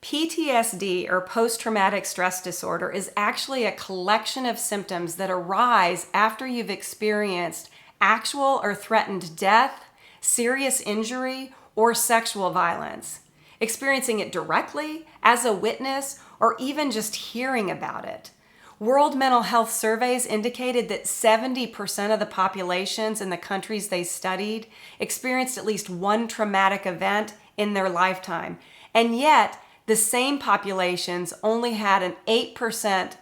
PTSD, or post-traumatic stress disorder, is actually a collection of symptoms that arise after you've experienced actual or threatened death, serious injury, or sexual violence. Experiencing it directly, as a witness, or even just hearing about it. World Mental Health surveys indicated that 70% of the populations in the countries they studied experienced at least one traumatic event in their lifetime. And yet, the same populations only had an 8%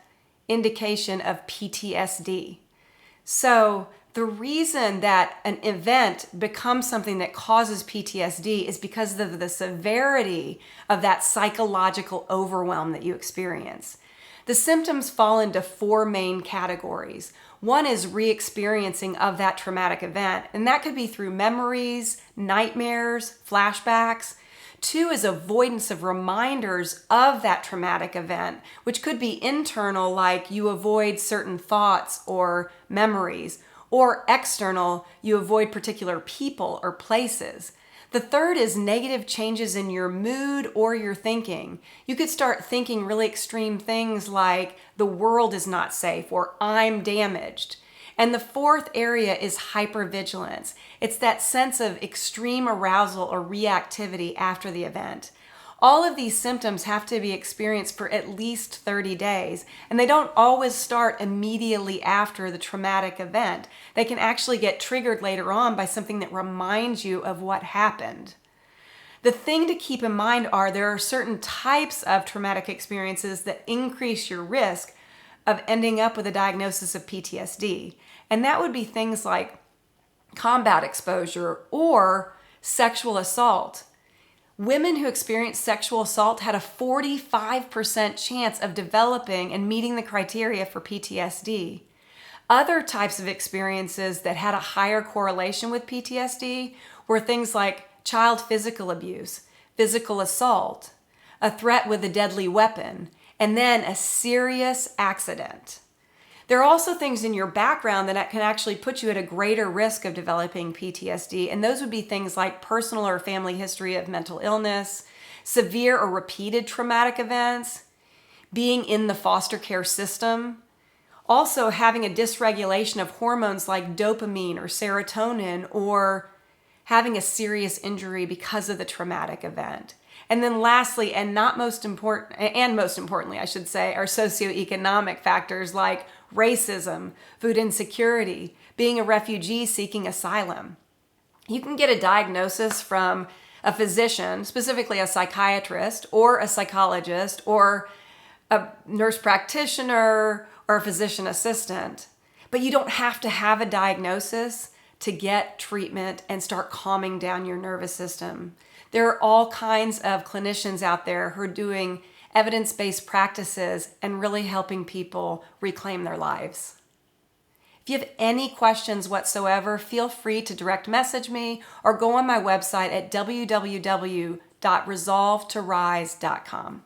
indication of PTSD. So the reason that an event becomes something that causes PTSD is because of the severity of that psychological overwhelm that you experience. The symptoms fall into four main categories. One is re-experiencing of that traumatic event, and that could be through memories, nightmares, flashbacks. Two is avoidance of reminders of that traumatic event, which could be internal, like you avoid certain thoughts or memories, or external, you avoid particular people or places. The third is negative changes in your mood or your thinking. You could start thinking really extreme things like the world is not safe or I'm damaged. And the fourth area is hypervigilance. It's that sense of extreme arousal or reactivity after the event. All of these symptoms have to be experienced for at least 30 days, and they don't always start immediately after the traumatic event. They can actually get triggered later on by something that reminds you of what happened. The thing to keep in mind are there are certain types of traumatic experiences that increase your risk of ending up with a diagnosis of PTSD. And that would be things like combat exposure or sexual assault. Women who experienced sexual assault had a 45% chance of developing and meeting the criteria for PTSD. Other types of experiences that had a higher correlation with PTSD were things like child physical abuse, physical assault, a threat with a deadly weapon, and then a serious accident. There are also things in your background that can actually put you at a greater risk of developing PTSD, and those would be things like personal or family history of mental illness, severe or repeated traumatic events, being in the foster care system, also having a dysregulation of hormones like dopamine or serotonin, or having a serious injury because of the traumatic event. And then lastly, most importantly, I should say, are socioeconomic factors like racism, food insecurity, being a refugee seeking asylum. You can get a diagnosis from a physician, specifically a psychiatrist or a psychologist or a nurse practitioner or a physician assistant, but you don't have to have a diagnosis to get treatment and start calming down your nervous system. There are all kinds of clinicians out there who are doing evidence-based practices and really helping people reclaim their lives. If you have any questions whatsoever, feel free to direct message me or go on my website at www.resolvetorise.com.